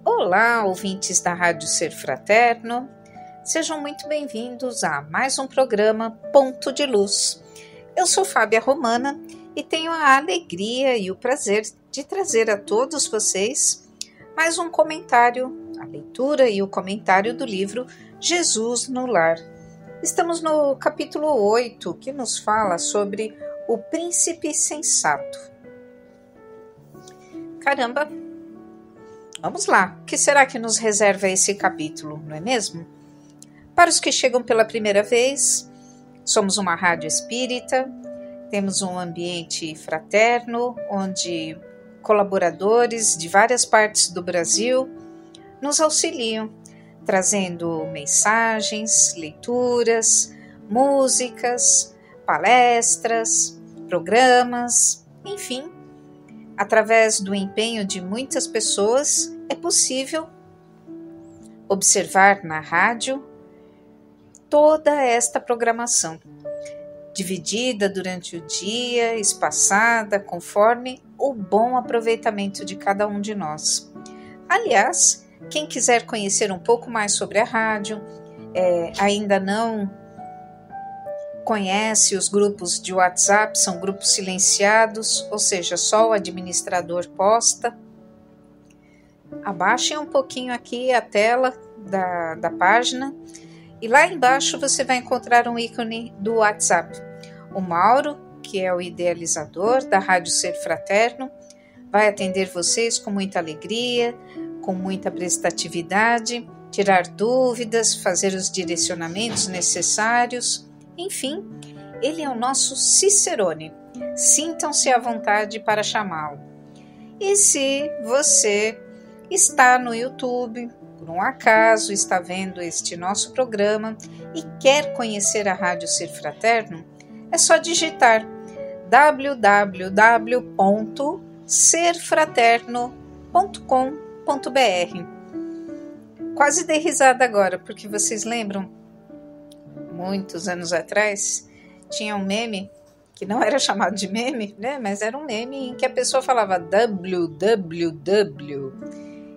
Olá, ouvintes da Rádio Ser Fraterno, sejam muito bem-vindos a mais um programa Ponto de Luz. Eu sou Fábia Romana e tenho a alegria e o prazer de trazer a todos vocês mais um comentário, a leitura e o comentário do livro Jesus no Lar. Estamos no capítulo 8, que nos fala sobre o príncipe sensato. Caramba! Vamos lá, o que será que nos reserva esse capítulo, não é mesmo? Para os que chegam pela primeira vez, somos uma rádio espírita, temos um ambiente fraterno, onde colaboradores de várias partes do Brasil nos auxiliam, trazendo mensagens, leituras, músicas, palestras, programas, enfim. Através do empenho de muitas pessoas, é possível observar na rádio toda esta programação, dividida durante o dia, espaçada, conforme o bom aproveitamento de cada um de nós. Aliás, quem quiser conhecer um pouco mais sobre a rádio, ainda não conhece os grupos de WhatsApp, são grupos silenciados, ou seja, só o administrador posta. Abaixem um pouquinho aqui a tela da página e lá embaixo você vai encontrar um ícone do WhatsApp. O Mauro, que é o idealizador da Rádio Ser Fraterno, vai atender vocês com muita alegria, com muita prestatividade, tirar dúvidas, fazer os direcionamentos necessários. Enfim, ele é o nosso Cicerone. Sintam-se à vontade para chamá-lo. E se você está no YouTube, por um acaso está vendo este nosso programa e quer conhecer a Rádio Ser Fraterno, é só digitar www.serfraterno.com.br. Quase dei risada agora, porque vocês lembram? Muitos anos atrás, tinha um meme, que não era chamado de meme, né? Mas era um meme em que a pessoa falava www.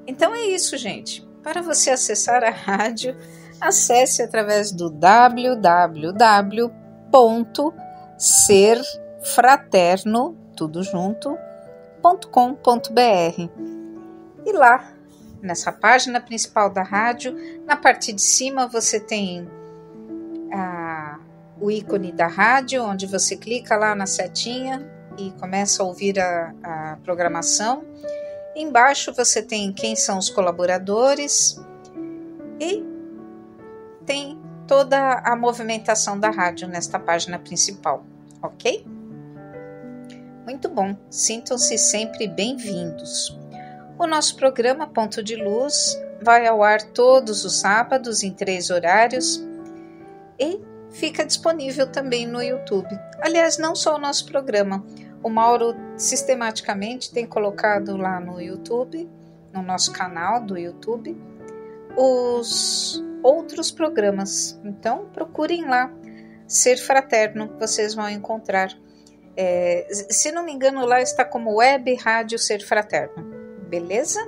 Então é isso, gente. Para você acessar a rádio, acesse através do www.serfraterno, tudo junto, .com.br. E lá, nessa página principal da rádio, na parte de cima você tem o ícone da rádio, onde você clica lá na setinha e começa a ouvir a programação. Embaixo você tem quem são os colaboradores e tem toda a movimentação da rádio nesta página principal, ok? Muito bom, sintam-se sempre bem-vindos. O nosso programa Ponto de Luz vai ao ar todos os sábados em 3 horários e fica disponível também no YouTube. Aliás, não só o nosso programa. O Mauro sistematicamente tem colocado lá no YouTube, no nosso canal do YouTube, os outros programas. Então, procurem lá, Ser Fraterno, vocês vão encontrar. Se não me engano, lá está como Web Rádio Ser Fraterno. Beleza?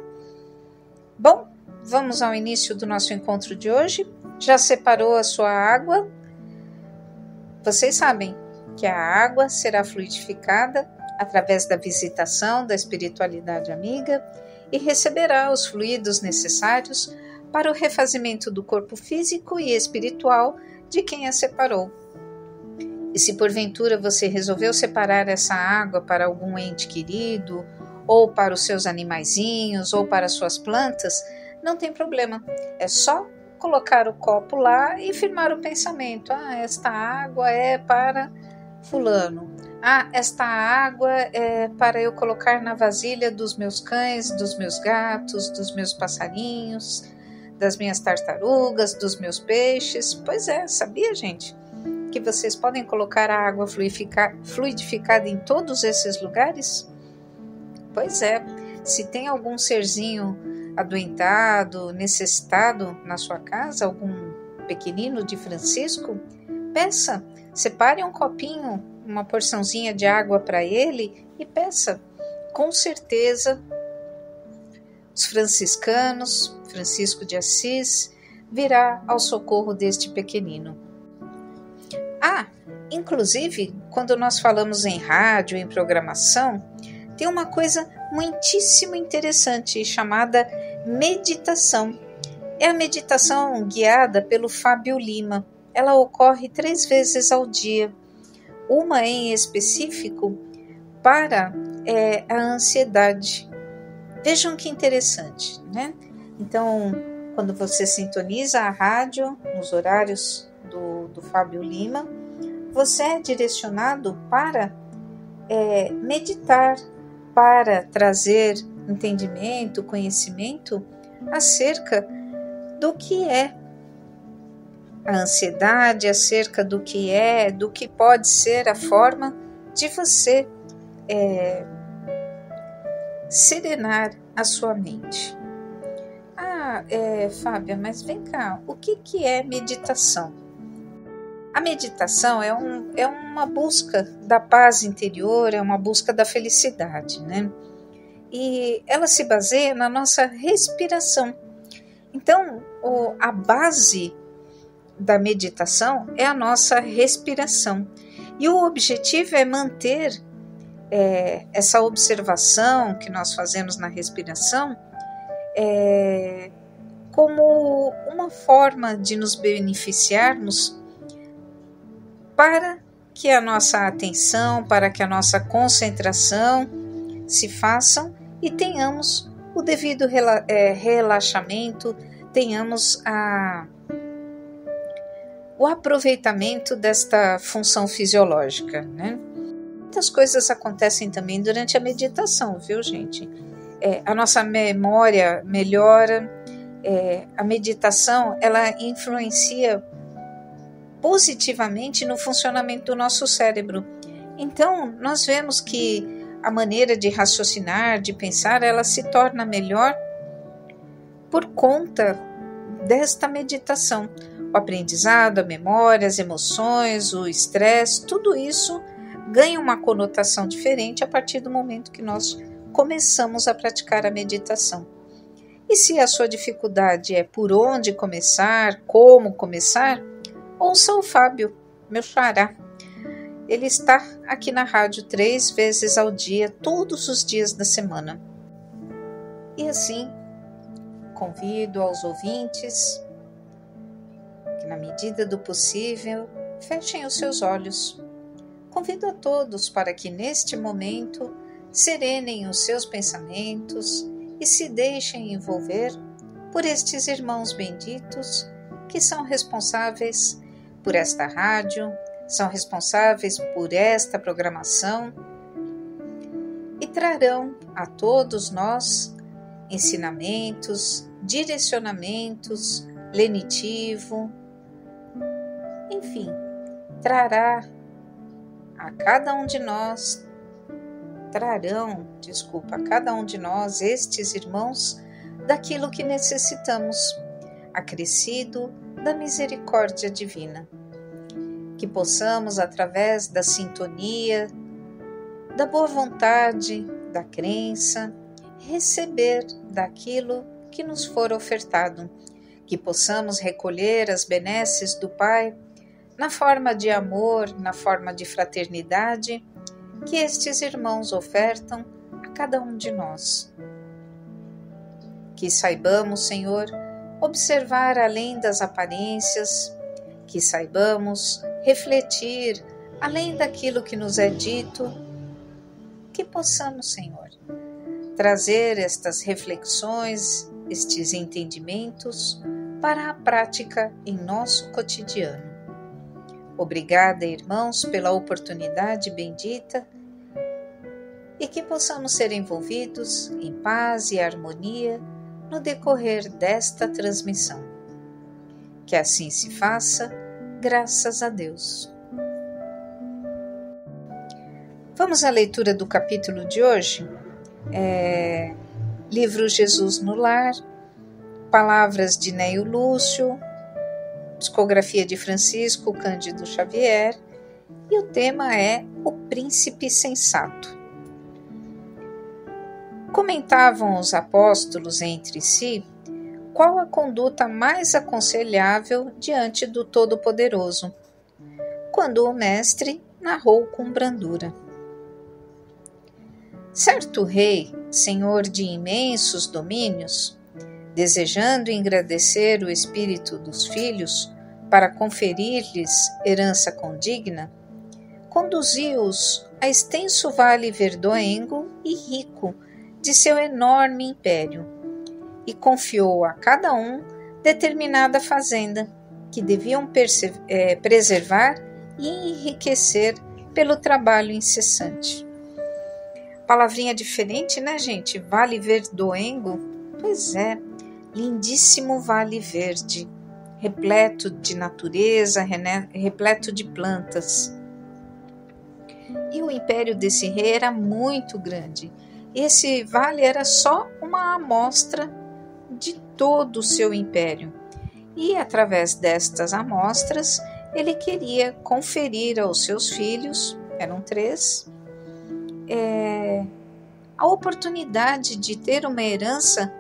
Bom, vamos ao início do nosso encontro de hoje. Já separou a sua água? Vocês sabem que a água será fluidificada através da visitação da espiritualidade amiga e receberá os fluidos necessários para o refazimento do corpo físico e espiritual de quem a separou. E se porventura você resolveu separar essa água para algum ente querido, ou para os seus animaizinhos, ou para suas plantas, não tem problema, é só colocar o copo lá e firmar o pensamento. Esta água é para fulano. Esta água é para eu colocar na vasilha dos meus cães, dos meus gatos, dos meus passarinhos, das minhas tartarugas, dos meus peixes. Pois é, sabia, gente, que vocês podem colocar a água fluidificada em todos esses lugares? Pois é, se tem algum serzinho adoentado, necessitado na sua casa, algum pequenino de Francisco, peça, separe um copinho, uma porçãozinha de água para ele e peça. Com certeza, os franciscanos, Francisco de Assis, virá ao socorro deste pequenino. Inclusive, quando nós falamos em rádio, em programação, tem uma coisa muitíssimo interessante chamada meditação. É a meditação guiada pelo Fábio Lima. Ela ocorre 3 vezes ao dia. Uma em específico para a ansiedade. Vejam que interessante, né? Então, quando você sintoniza a rádio nos horários do Fábio Lima, você é direcionado para meditar, para trazer entendimento, conhecimento acerca do que é a ansiedade, acerca do que pode ser a forma de você serenar a sua mente. Fábia, mas vem cá, o que é meditação? A meditação é uma busca da paz interior, é uma busca da felicidade, né? E ela se baseia na nossa respiração. Então, a base da meditação é a nossa respiração. E o objetivo é manter essa observação que nós fazemos na respiração como uma forma de nos beneficiarmos para que a nossa atenção, para que a nossa concentração se façam e tenhamos o devido relaxamento, tenhamos o aproveitamento desta função fisiológica, né? Muitas coisas acontecem também durante a meditação, viu, gente? A nossa memória melhora, a meditação, ela influencia positivamente no funcionamento do nosso cérebro. Então, nós vemos que a maneira de raciocinar, de pensar, ela se torna melhor por conta desta meditação. O aprendizado, a memória, as emoções, o estresse, tudo isso ganha uma conotação diferente a partir do momento que nós começamos a praticar a meditação. E se a sua dificuldade é por onde começar, como começar, ouça o Fábio, meu xará. Ele está aqui na rádio 3 vezes ao dia, todos os dias da semana. E assim, convido aos ouvintes que, na medida do possível, fechem os seus olhos. Convido a todos para que, neste momento, serenem os seus pensamentos e se deixem envolver por estes irmãos benditos que são responsáveis por esta rádio, são responsáveis por esta programação e trarão a todos nós ensinamentos, direcionamentos, lenitivo, enfim, trarão a cada um de nós, estes irmãos, daquilo que necessitamos, acrescido da misericórdia divina. Que possamos, através da sintonia, da boa vontade, da crença, receber daquilo que nos for ofertado. Que possamos recolher as benesses do Pai na forma de amor, na forma de fraternidade, que estes irmãos ofertam a cada um de nós. Que saibamos, Senhor, observar além das aparências, que saibamos refletir além daquilo que nos é dito, que possamos, Senhor, trazer estas reflexões, estes entendimentos para a prática em nosso cotidiano. Obrigada, irmãos, pela oportunidade bendita e que possamos ser envolvidos em paz e harmonia no decorrer desta transmissão. Que assim se faça, graças a Deus. Vamos à leitura do capítulo de hoje. Livro Jesus no Lar, palavras de Neio Lúcio, psicografia de Francisco Cândido Xavier, e o tema é O Príncipe Sensato. Comentavam os apóstolos entre si qual a conduta mais aconselhável diante do Todo-Poderoso, quando o mestre narrou com brandura. Certo rei, senhor de imensos domínios, desejando engrandecer o espírito dos filhos para conferir-lhes herança condigna, conduziu-os a extenso vale verdoengo e rico de seu enorme império, e confiou a cada um determinada fazenda, que deviam preservar e enriquecer pelo trabalho incessante. Palavrinha diferente, né, gente? Vale verdoengo? Pois é, lindíssimo vale verde, repleto de natureza, repleto de plantas. E o império desse rei era muito grande. Esse vale era só uma amostra de todo o seu império. E através destas amostras, ele queria conferir aos seus filhos, eram 3, a oportunidade de ter uma herança,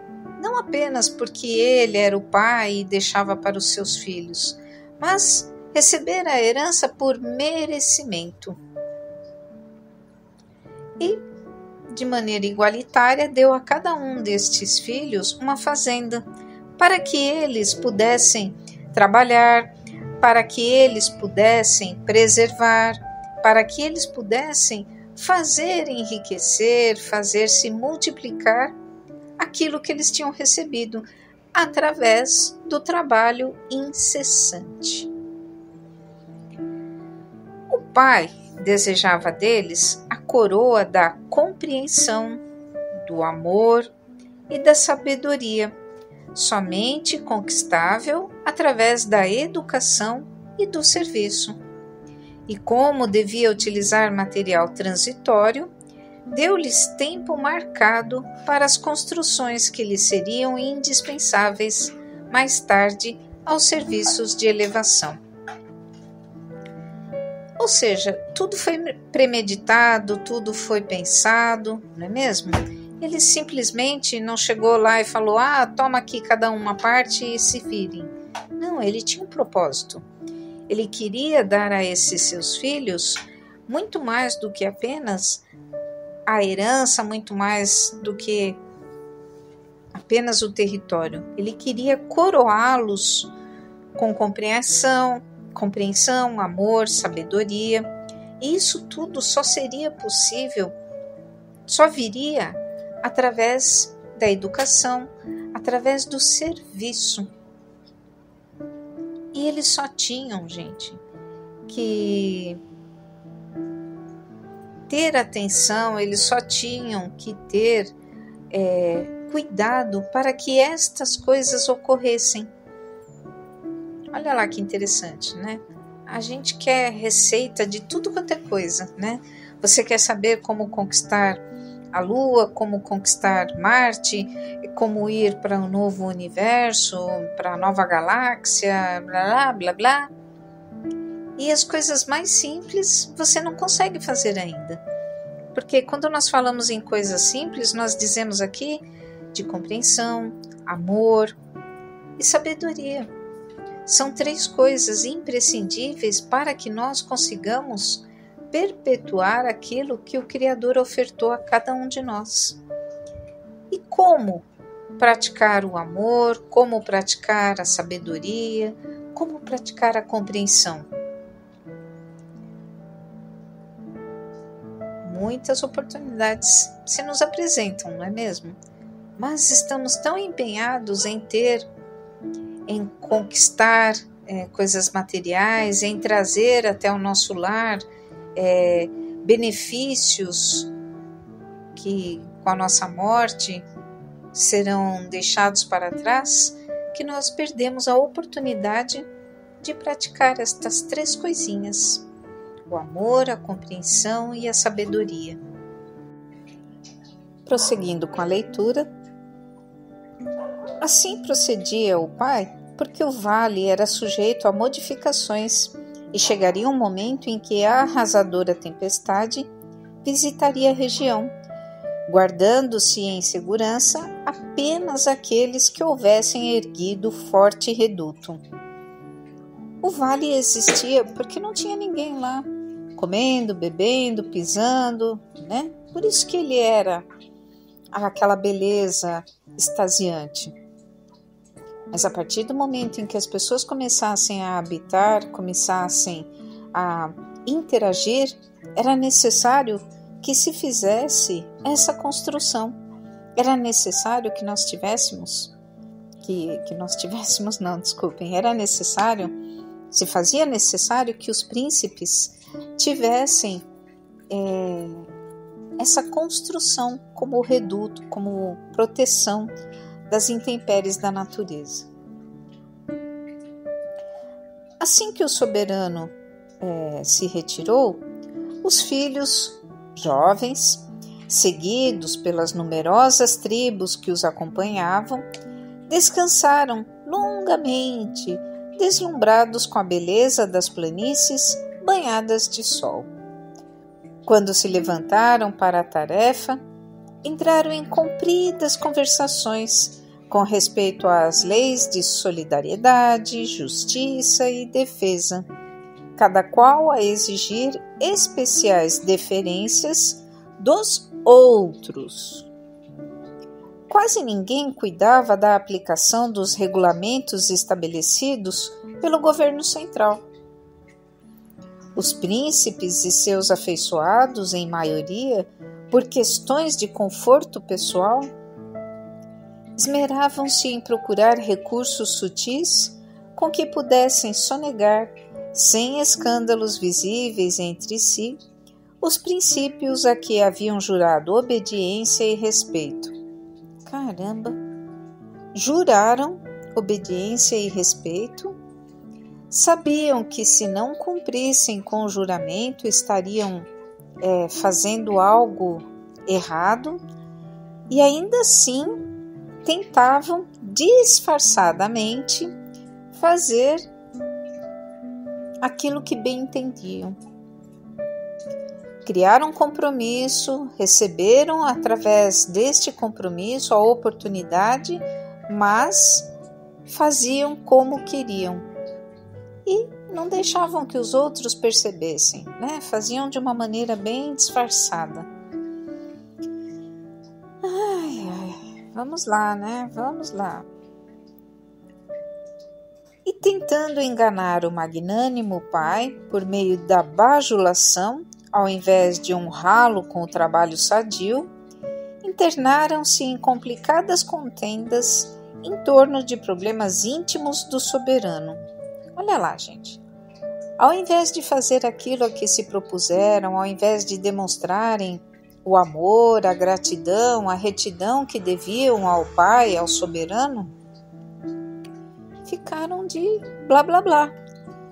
não apenas porque ele era o pai e deixava para os seus filhos, mas receber a herança por merecimento. E, de maneira igualitária, deu a cada um destes filhos uma fazenda, para que eles pudessem trabalhar, para que eles pudessem preservar, para que eles pudessem fazer enriquecer, fazer se multiplicar aquilo que eles tinham recebido através do trabalho incessante. O pai desejava deles a coroa da compreensão, do amor e da sabedoria, somente conquistável através da educação e do serviço. E como devia utilizar material transitório, deu-lhes tempo marcado para as construções que lhes seriam indispensáveis mais tarde aos serviços de elevação. Ou seja, tudo foi premeditado, tudo foi pensado, não é mesmo? Ele simplesmente não chegou lá e falou, toma aqui cada uma parte e se virem. Não, ele tinha um propósito. Ele queria dar a esses seus filhos muito mais do que apenas a herança, muito mais do que apenas o território. Ele queria coroá-los com compreensão, amor, sabedoria. E isso tudo só seria possível, só viria através da educação, através do serviço. E eles só tinham, gente, que ter atenção, eles só tinham que ter cuidado para que estas coisas ocorressem. Olha lá que interessante, né? A gente quer receita de tudo quanto é coisa, né? Você quer saber como conquistar a Lua, como conquistar Marte, como ir para um novo universo, para a nova galáxia, blá, blá, blá. E as coisas mais simples você não consegue fazer ainda. Porque quando nós falamos em coisas simples, nós dizemos aqui de compreensão, amor e sabedoria. São 3 coisas imprescindíveis para que nós consigamos perpetuar aquilo que o Criador ofertou a cada um de nós. E como praticar o amor, como praticar a sabedoria, como praticar a compreensão? Muitas oportunidades se nos apresentam, não é mesmo? Mas estamos tão empenhados em conquistar coisas materiais, em trazer até o nosso lar benefícios que com a nossa morte serão deixados para trás, que nós perdemos a oportunidade de praticar estas 3 coisinhas: o amor, a compreensão e a sabedoria. Prosseguindo com a leitura, assim procedia o pai porque o vale era sujeito a modificações e chegaria um momento em que a arrasadora tempestade visitaria a região, guardando-se em segurança apenas aqueles que houvessem erguido forte reduto. O vale existia porque não tinha ninguém lá, comendo, bebendo, pisando, né? Por isso que ele era aquela beleza extasiante. Mas a partir do momento em que as pessoas começassem a habitar, começassem a interagir, era necessário que se fizesse essa construção. Era necessário que nós tivéssemos, era necessário, se fazia necessário que os príncipes tivessem essa construção como reduto, como proteção das intempéries da natureza. Assim que o soberano se retirou, os filhos jovens, seguidos pelas numerosas tribos que os acompanhavam, descansaram longamente, deslumbrados com a beleza das planícies banhadas de sol. Quando se levantaram para a tarefa, entraram em compridas conversações com respeito às leis de solidariedade, justiça e defesa, cada qual a exigir especiais deferências dos outros. Quase ninguém cuidava da aplicação dos regulamentos estabelecidos pelo governo central. Os príncipes e seus afeiçoados, em maioria, por questões de conforto pessoal, esmeravam-se em procurar recursos sutis com que pudessem sonegar, sem escândalos visíveis entre si, os princípios a que haviam jurado obediência e respeito. Caramba! Juraram obediência e respeito? Sabiam que se não cumprissem com o juramento estariam fazendo algo errado e ainda assim tentavam disfarçadamente fazer aquilo que bem entendiam. Criaram um compromisso, receberam através deste compromisso a oportunidade, mas faziam como queriam e não deixavam que os outros percebessem, né? Faziam de uma maneira bem disfarçada. Vamos lá, né? Vamos lá. E tentando enganar o magnânimo pai por meio da bajulação, ao invés de honrá-lo com o trabalho sadio, internaram-se em complicadas contendas em torno de problemas íntimos do soberano. Olha lá, gente. Ao invés de fazer aquilo a que se propuseram, ao invés de demonstrarem o amor, a gratidão, a retidão que deviam ao pai, ao soberano, ficaram de blá blá blá.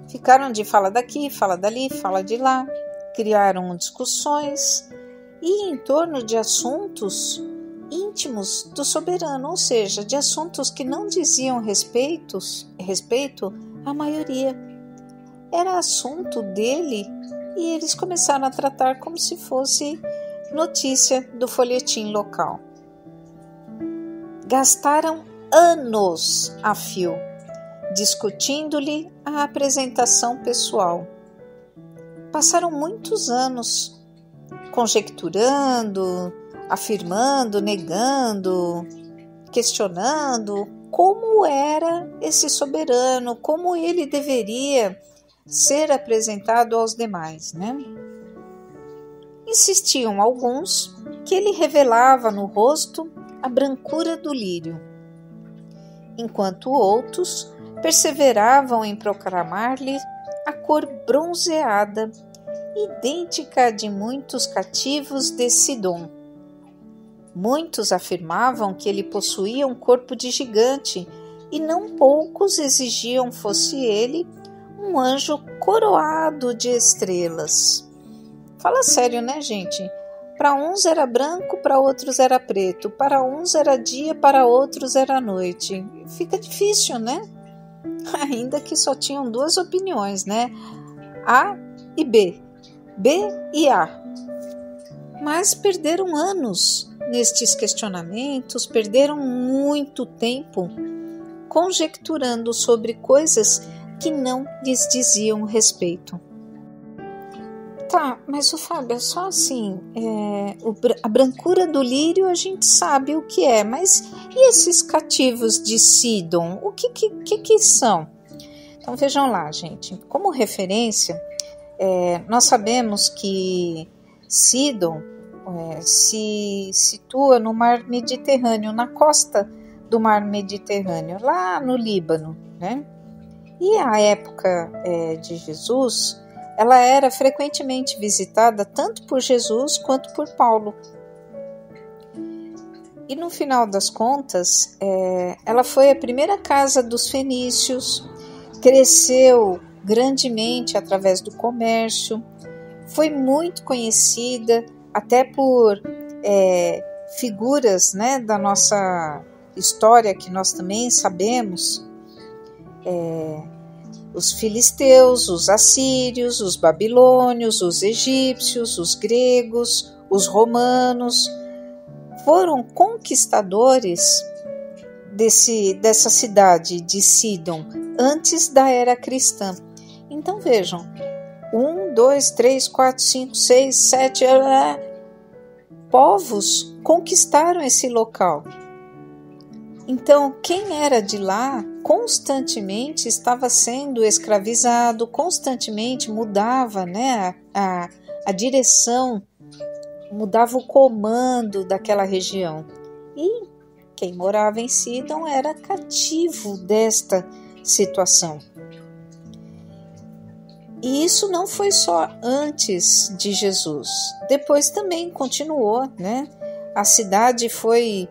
Ficaram de fala daqui, fala dali, fala de lá. Criaram discussões e em torno de assuntos íntimos do soberano, ou seja, de assuntos que não diziam respeito à maioria. Era assunto dele e eles começaram a tratar como se fosse notícia do folhetim local. Gastaram anos a fio discutindo-lhe a apresentação pessoal. Passaram muitos anos conjecturando, afirmando, negando, questionando como era esse soberano, como ele deveria ser apresentado aos demais, né? Insistiam alguns que ele revelava no rosto a brancura do lírio, enquanto outros perseveravam em proclamar-lhe a cor bronzeada, idêntica à de muitos cativos de Sidom. Muitos afirmavam que ele possuía um corpo de gigante e não poucos exigiam fosse ele um anjo coroado de estrelas. Fala sério, né, gente? Para uns era branco, para outros era preto. Para uns era dia, para outros era noite. Fica difícil, né? ainda que só tinham duas opiniões, né? A e B, B e A. Mas perderam anos nestes questionamentos, perderam muito tempo conjecturando sobre coisas que não lhes diziam respeito. Tá, mas o Fábio, é só assim, a brancura do lírio a gente sabe o que é, mas e esses cativos de Sidom, o que são? Então vejam lá, gente, como referência, nós sabemos que Sidom se situa no mar Mediterrâneo, na costa do mar Mediterrâneo, lá no Líbano, né? E a época de Jesus, ela era frequentemente visitada tanto por Jesus quanto por Paulo. E no final das contas, ela foi a primeira casa dos fenícios, cresceu grandemente através do comércio, foi muito conhecida até por figuras, né, da nossa história que nós também sabemos, os filisteus, os assírios, os babilônios, os egípcios, os gregos, os romanos, foram conquistadores dessa cidade de Sidom antes da era cristã. Então vejam, 1, 2, 3, 4, 5, 6, 7 povos conquistaram esse local. Então, quem era de lá constantemente estava sendo escravizado, constantemente mudava, né, a direção, mudava o comando daquela região. E quem morava em Sidom era cativo desta situação. E isso não foi só antes de Jesus, depois também continuou, né? A cidade foi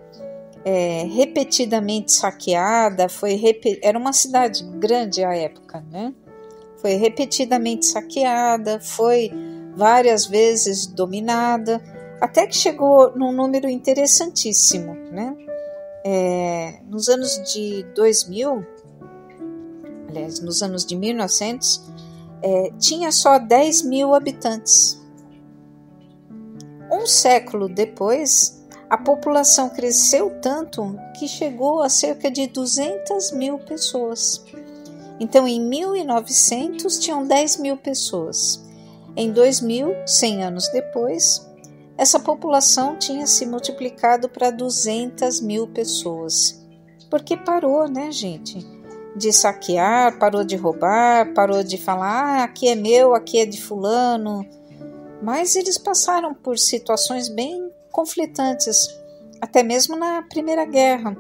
repetidamente saqueada, era uma cidade grande à época, né? Foi repetidamente saqueada, foi várias vezes dominada, até que chegou num número interessantíssimo, né? Nos anos de 2000, aliás, nos anos de 1900, tinha só 10 mil habitantes. Um século depois, a população cresceu tanto que chegou a cerca de 200 mil pessoas. Então, em 1900, tinham 10 mil pessoas. Em 2000, 100 anos depois, essa população tinha se multiplicado para 200 mil pessoas. Porque parou, né, gente? De saquear, parou de roubar, parou de falar, aqui é meu, aqui é de fulano. Mas eles passaram por situações bem conflitantes, até mesmo na Primeira Guerra.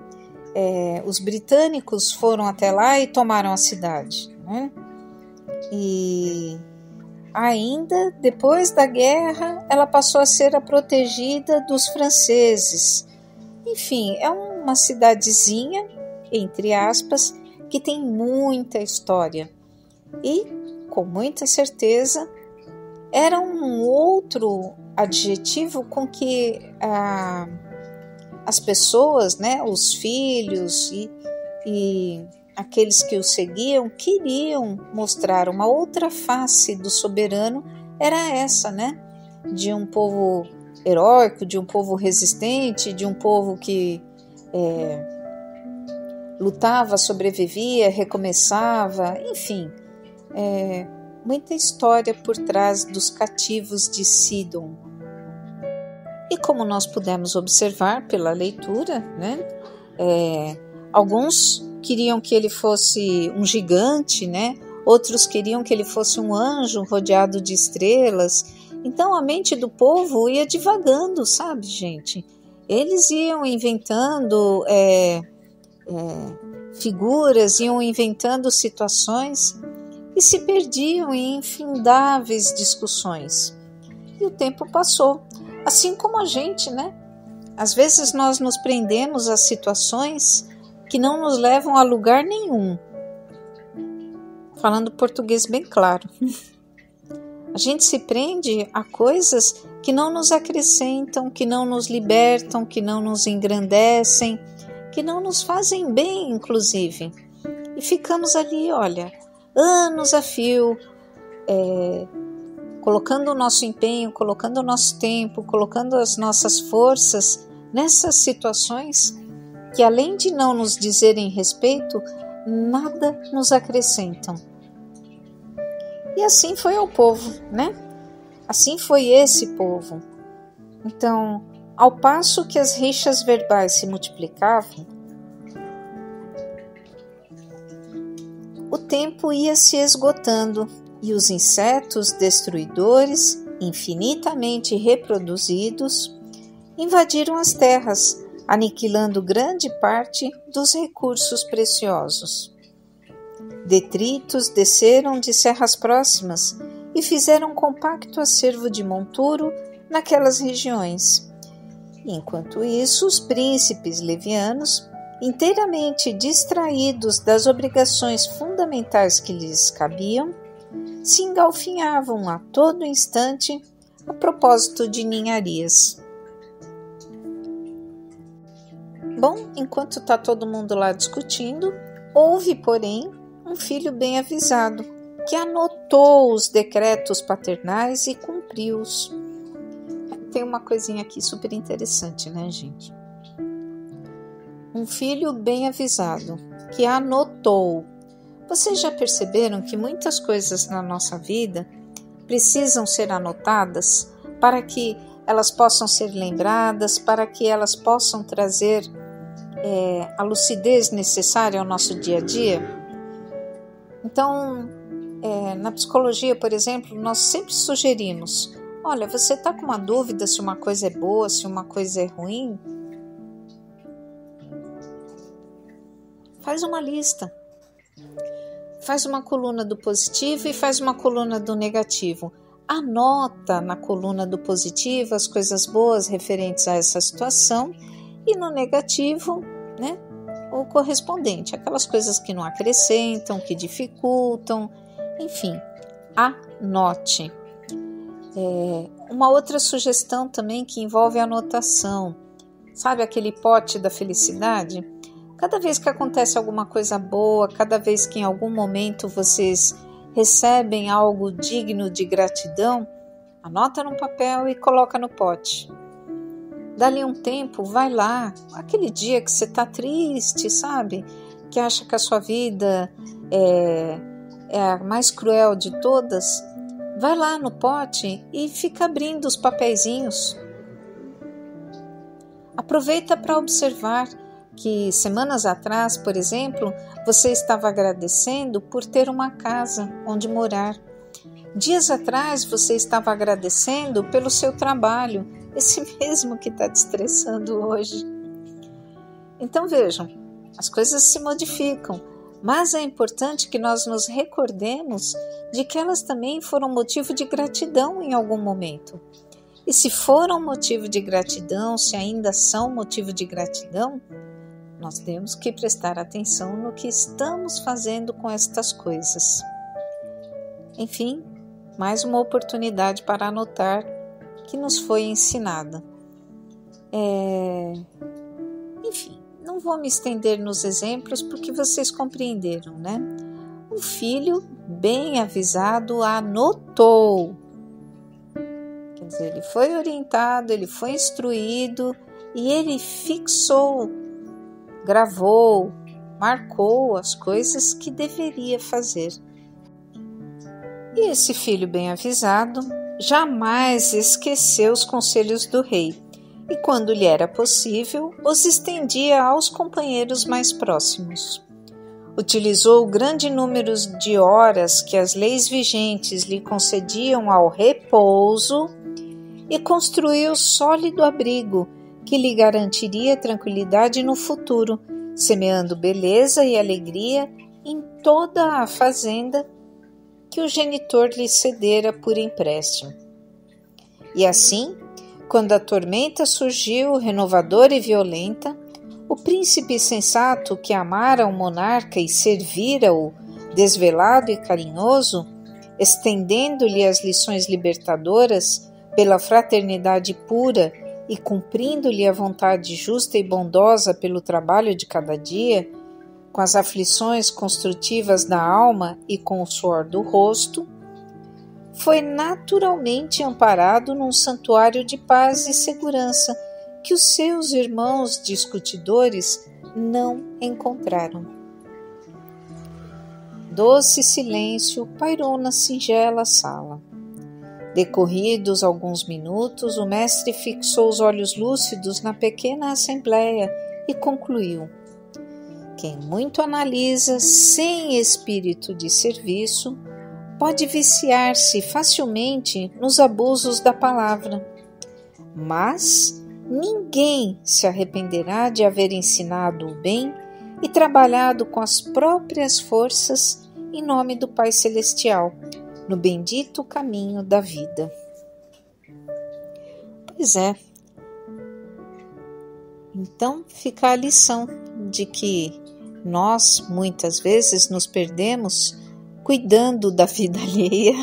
Os britânicos foram até lá e tomaram a cidade, né? E ainda depois da guerra, ela passou a ser a protegida dos franceses. Enfim, é uma cidadezinha, entre aspas, que tem muita história e, com muita certeza, era um outro adjetivo com que as pessoas, né, os filhos e aqueles que o seguiam queriam mostrar uma outra face do soberano, era essa, né, de um povo heróico, de um povo resistente, de um povo que lutava, sobrevivia, recomeçava, enfim, muita história por trás dos cativos de Sidom. E como nós pudemos observar pela leitura, né, alguns queriam que ele fosse um gigante, né, outros queriam que ele fosse um anjo rodeado de estrelas. Então a mente do povo ia divagando, sabe, gente? Eles iam inventando figuras, iam inventando situações e se perdiam em infindáveis discussões. E o tempo passou, assim como a gente, né? Às vezes nós nos prendemos a situações que não nos levam a lugar nenhum. Falando português bem claro. A gente se prende a coisas que não nos acrescentam, que não nos libertam, que não nos engrandecem, que não nos fazem bem, inclusive. E ficamos ali, olha, anos a fio, colocando o nosso empenho, colocando o nosso tempo, colocando as nossas forças nessas situações que, além de não nos dizerem respeito, nada nos acrescentam. E assim foi ao povo, né? Assim foi esse povo. Então, ao passo que as rixas verbais se multiplicavam, o tempo ia se esgotando e os insetos destruidores, infinitamente reproduzidos, invadiram as terras, aniquilando grande parte dos recursos preciosos. Detritos desceram de serras próximas e fizeram um compacto acervo de monturo naquelas regiões. Enquanto isso, os príncipes levianos, inteiramente distraídos das obrigações fundamentais que lhes cabiam, se engalfinhavam a todo instante a propósito de ninharias. Bom, enquanto está todo mundo lá discutindo, houve, porém, um filho bem avisado, que anotou os decretos paternais e cumpriu-os. Tem uma coisinha aqui super interessante, né, gente? Um filho bem avisado, que anotou. Vocês já perceberam que muitas coisas na nossa vida precisam ser anotadas para que elas possam ser lembradas, para que elas possam trazer a lucidez necessária ao nosso dia a dia? Então, na psicologia, por exemplo, nós sempre sugerimos: olha, você está com uma dúvida se uma coisa é boa, se uma coisa é ruim? Faz uma lista. Faz uma coluna do positivo e faz uma coluna do negativo. Anota na coluna do positivo as coisas boas referentes a essa situação e no negativo, né, o correspondente, aquelas coisas que não acrescentam, que dificultam, enfim, anote. Uma outra sugestão também que envolve a anotação. Sabe aquele pote da felicidade? Cada vez que acontece alguma coisa boa, cada vez que em algum momento vocês recebem algo digno de gratidão, anota num papel e coloca no pote. Dali um tempo, vai lá, aquele dia que você está triste, sabe? Que acha que a sua vida é a mais cruel de todas, vai lá no pote e fica abrindo os papeizinhos. Aproveita para observar que semanas atrás, por exemplo, você estava agradecendo por ter uma casa onde morar. Dias atrás você estava agradecendo pelo seu trabalho, esse mesmo que está te estressando hoje. Então vejam, as coisas se modificam, mas é importante que nós nos recordemos de que elas também foram motivo de gratidão em algum momento. E se foram motivo de gratidão, se ainda são motivo de gratidão, nós temos que prestar atenção no que estamos fazendo com estas coisas. Enfim, mais uma oportunidade para anotar que nos foi ensinada. Enfim, não vou me estender nos exemplos porque vocês compreenderam, né? Um filho bem avisado anotou. Quer dizer, ele foi orientado, ele foi instruído e ele fixou, gravou, marcou as coisas que deveria fazer. E esse filho bem avisado jamais esqueceu os conselhos do rei e, quando lhe era possível, os estendia aos companheiros mais próximos. Utilizou o grande número de horas que as leis vigentes lhe concediam ao repouso e construiu sólido abrigo que lhe garantiria tranquilidade no futuro, semeando beleza e alegria em toda a fazenda que o genitor lhe cedera por empréstimo. E assim, quando a tormenta surgiu, renovadora e violenta, o príncipe sensato que amara o monarca e servira-o, desvelado e carinhoso, estendendo-lhe as lições libertadoras pela fraternidade pura e cumprindo-lhe a vontade justa e bondosa pelo trabalho de cada dia, com as aflições construtivas da alma e com o suor do rosto, foi naturalmente amparado num santuário de paz e segurança que os seus irmãos discutidores não encontraram. Doce silêncio pairou na singela sala. Decorridos alguns minutos, o mestre fixou os olhos lúcidos na pequena assembleia e concluiu: quem muito analisa sem espírito de serviço pode viciar-se facilmente nos abusos da palavra, mas ninguém se arrependerá de haver ensinado o bem e trabalhado com as próprias forças em nome do Pai Celestial, no bendito caminho da vida. Pois é. Então fica a lição de que nós muitas vezes nos perdemos cuidando da vida alheia.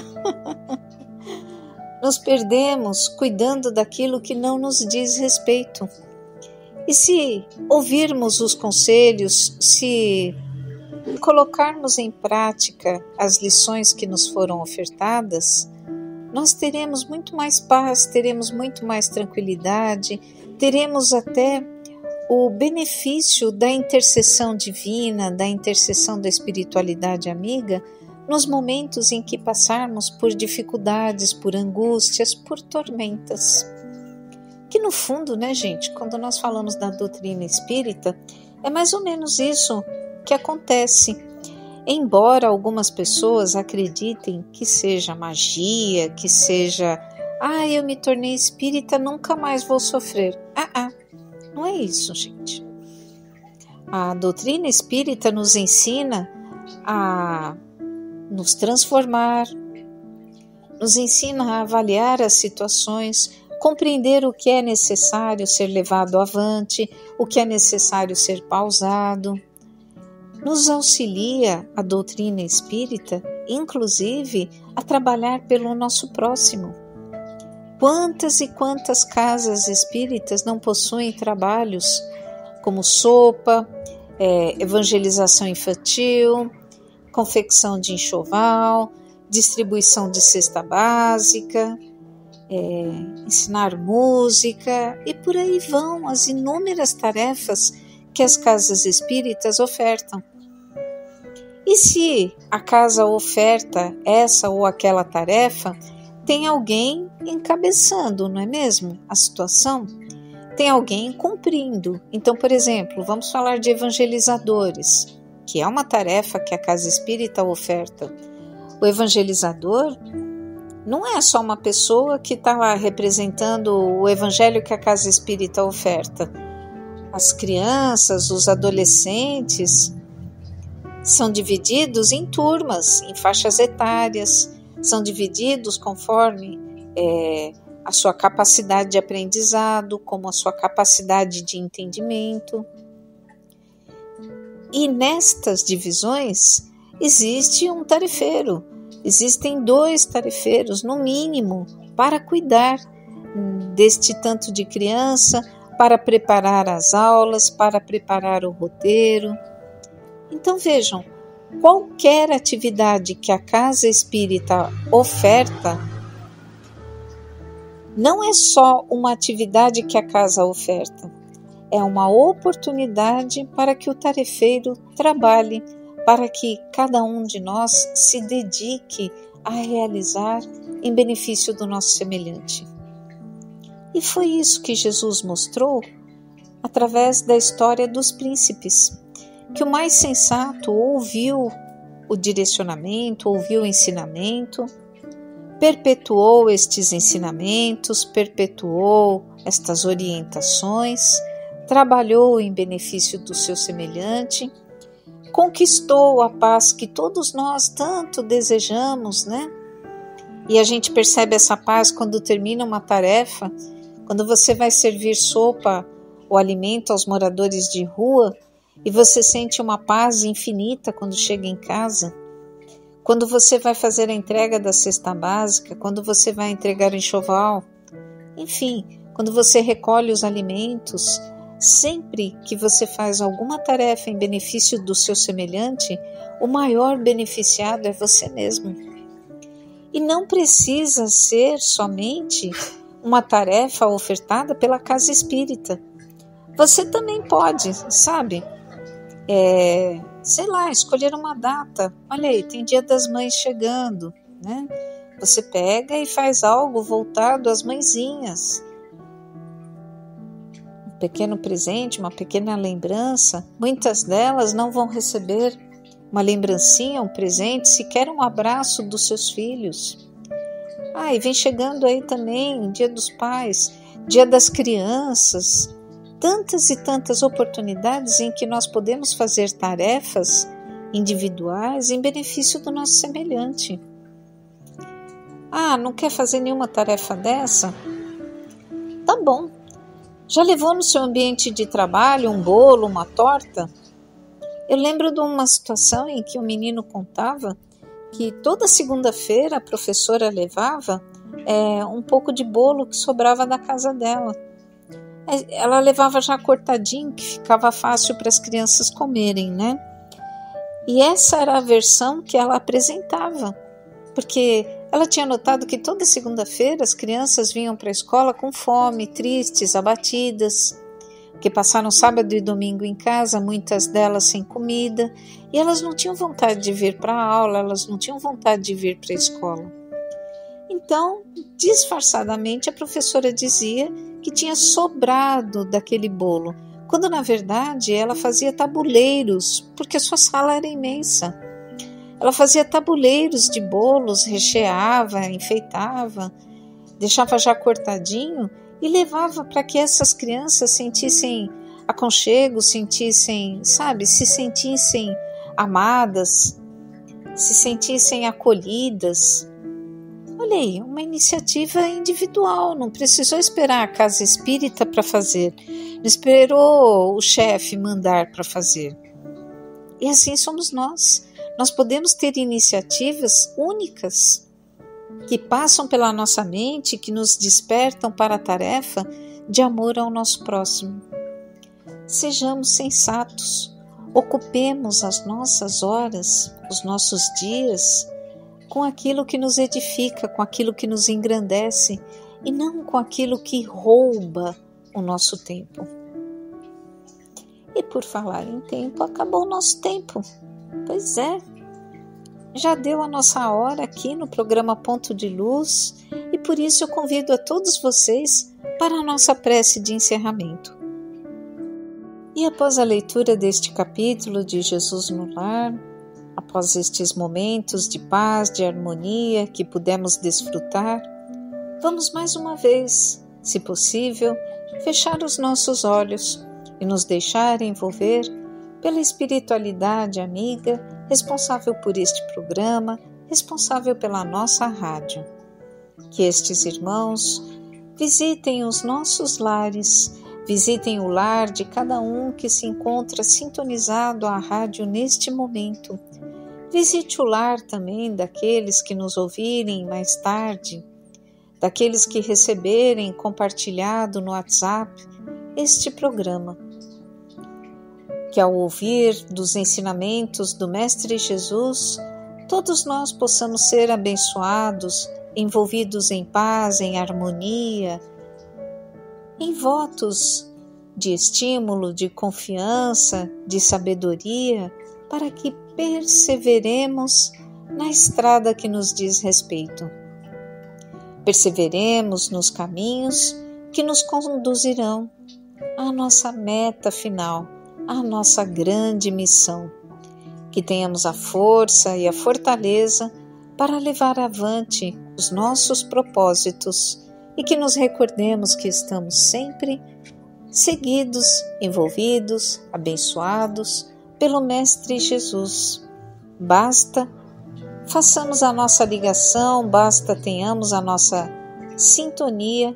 Nos perdemos cuidando daquilo que não nos diz respeito. E se ouvirmos os conselhos, se colocarmos em prática as lições que nos foram ofertadas, nós teremos muito mais paz, teremos muito mais tranquilidade, teremos até o benefício da intercessão divina, da intercessão da espiritualidade amiga, nos momentos em que passarmos por dificuldades, por angústias, por tormentas. Que no fundo, né, gente, quando nós falamos da doutrina espírita, é mais ou menos isso que acontece. Embora algumas pessoas acreditem que seja magia, que seja, eu me tornei espírita, nunca mais vou sofrer. Não é isso, gente. A doutrina espírita nos ensina a nos transformar, nos ensina a avaliar as situações, compreender o que é necessário ser levado avante, o que é necessário ser pausado. Nos auxilia a doutrina espírita, inclusive, a trabalhar pelo nosso próximo. Quantas e quantas casas espíritas não possuem trabalhos como sopa, evangelização infantil, confecção de enxoval, distribuição de cesta básica, ensinar música, e por aí vão as inúmeras tarefas que as casas espíritas ofertam. E se a casa oferta essa ou aquela tarefa, tem alguém encabeçando, não é mesmo? A situação tem alguém cumprindo. Então, por exemplo, vamos falar de evangelizadores, que é uma tarefa que a casa espírita oferta. O evangelizador não é só uma pessoa que está lá representando o evangelho que a casa espírita oferta. As crianças, os adolescentes são divididos em turmas, em faixas etárias, são divididos conforme a sua capacidade de aprendizado, como a sua capacidade de entendimento. E nestas divisões existe um tarefeiro, existem 2 tarefeiros, no mínimo, para cuidar deste tanto de criança, para preparar as aulas, para preparar o roteiro. Então vejam, qualquer atividade que a casa espírita oferta não é só uma atividade que a casa oferta, é uma oportunidade para que o tarefeiro trabalhe, para que cada um de nós se dedique a realizar em benefício do nosso semelhante. E foi isso que Jesus mostrou através da história dos príncipes, que o mais sensato ouviu o direcionamento, ouviu o ensinamento, perpetuou estes ensinamentos, perpetuou estas orientações, trabalhou em benefício do seu semelhante, conquistou a paz que todos nós tanto desejamos, né? E a gente percebe essa paz quando termina uma tarefa, quando você vai servir sopa ou alimento aos moradores de rua e você sente uma paz infinita quando chega em casa. Quando você vai fazer a entrega da cesta básica, quando você vai entregar o enxoval, enfim, quando você recolhe os alimentos Sempre que você faz alguma tarefa em benefício do seu semelhante, o maior beneficiado é você mesmo. E não precisa ser somente uma tarefa ofertada pela casa espírita. Você também pode, sabe? Sei lá, escolher uma data. Olha aí, tem Dia das Mães chegando, né? Você pega e faz algo voltado às mãezinhas. Um pequeno presente, uma pequena lembrança. Muitas delas não vão receber uma lembrancinha, um presente, sequer um abraço dos seus filhos. E vem chegando aí também Dia dos Pais, Dia das Crianças. Tantas e tantas oportunidades em que nós podemos fazer tarefas individuais em benefício do nosso semelhante. Não quer fazer nenhuma tarefa dessa? Tá bom. Já levou no seu ambiente de trabalho um bolo, uma torta? Eu lembro de uma situação em que um menino contava que toda segunda-feira a professora levava um pouco de bolo que sobrava da casa dela. Ela levava já cortadinho, que ficava fácil para as crianças comerem, né? E essa era a versão que ela apresentava, porque ela tinha notado que toda segunda-feira as crianças vinham para a escola com fome, tristes, abatidas, que passaram sábado e domingo em casa, muitas delas sem comida, e elas não tinham vontade de vir para a aula, elas não tinham vontade de vir para a escola. Então, disfarçadamente, a professora dizia que tinha sobrado daquele bolo, quando na verdade ela fazia tabuleiros, porque a sua sala era imensa. Ela fazia tabuleiros de bolos, recheava, enfeitava, deixava já cortadinho e levava para que essas crianças sentissem aconchego, se sentissem amadas, se sentissem acolhidas. Olha aí, uma iniciativa individual, não precisou esperar a casa espírita para fazer, não esperou o chefe mandar para fazer. E assim somos nós. Nós podemos ter iniciativas únicas que passam pela nossa mente, que nos despertam para a tarefa de amor ao nosso próximo. Sejamos sensatos, ocupemos as nossas horas, os nossos dias, com aquilo que nos edifica, com aquilo que nos engrandece e não com aquilo que rouba o nosso tempo. E por falar em tempo, acabou o nosso tempo. Pois é, já deu a nossa hora aqui no programa Ponto de Luz e por isso eu convido a todos vocês para a nossa prece de encerramento. E após a leitura deste capítulo de Jesus no Lar, após estes momentos de paz, de harmonia que pudemos desfrutar, vamos mais uma vez, se possível, fechar os nossos olhos e nos deixar envolver pela espiritualidade amiga, responsável por este programa, responsável pela nossa rádio. Que estes irmãos visitem os nossos lares, visitem o lar de cada um que se encontra sintonizado à rádio neste momento. Visite o lar também daqueles que nos ouvirem mais tarde, daqueles que receberem compartilhado no WhatsApp este programa. Que ao ouvir dos ensinamentos do Mestre Jesus, todos nós possamos ser abençoados, envolvidos em paz, em harmonia, em votos de estímulo, de confiança, de sabedoria, para que perseveremos na estrada que nos diz respeito. Perseveremos nos caminhos que nos conduzirão à nossa meta final, à nossa grande missão. Que tenhamos a força e a fortaleza para levar avante os nossos propósitos e que nos recordemos que estamos sempre seguidos, envolvidos, abençoados pelo Mestre Jesus. Basta façamos a nossa ligação, basta tenhamos a nossa sintonia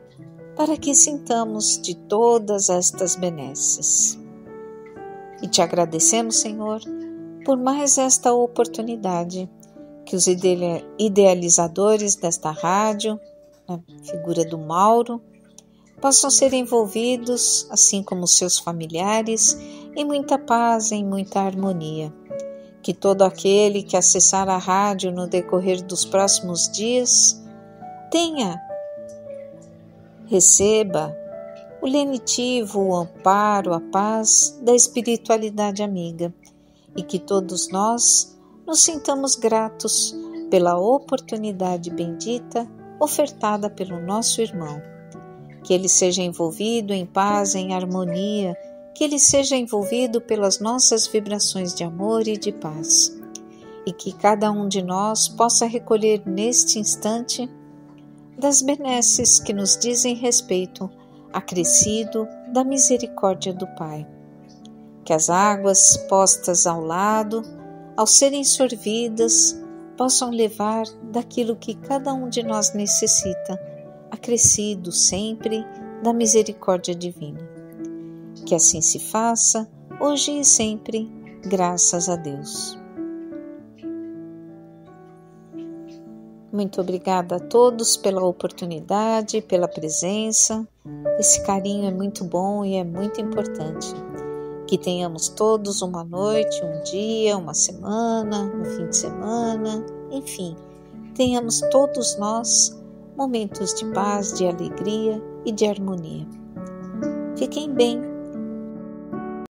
para que sintamos de todas estas benesses. E te agradecemos, Senhor, por mais esta oportunidade que os idealizadores desta rádio, na figura do Mauro, possam ser envolvidos, assim como seus familiares, em muita paz, em muita harmonia. Que todo aquele que acessar a rádio no decorrer dos próximos dias receba o lenitivo, o amparo, a paz da espiritualidade amiga, e que todos nós nos sintamos gratos pela oportunidade bendita ofertada pelo nosso irmão. Que ele seja envolvido em paz, em harmonia, que ele seja envolvido pelas nossas vibrações de amor e de paz, e que cada um de nós possa recolher neste instante das benesses que nos dizem respeito, acrescido da misericórdia do Pai. Que as águas postas ao lado, ao serem sorvidas, possam levar daquilo que cada um de nós necessita, acrescido sempre da misericórdia divina. Que assim se faça, hoje e sempre, graças a Deus. Muito obrigada a todos pela oportunidade, pela presença. Esse carinho é muito bom e é muito importante. Que tenhamos todos uma noite, um dia, uma semana, um fim de semana, enfim, tenhamos todos nós momentos de paz, de alegria e de harmonia. Fiquem bem.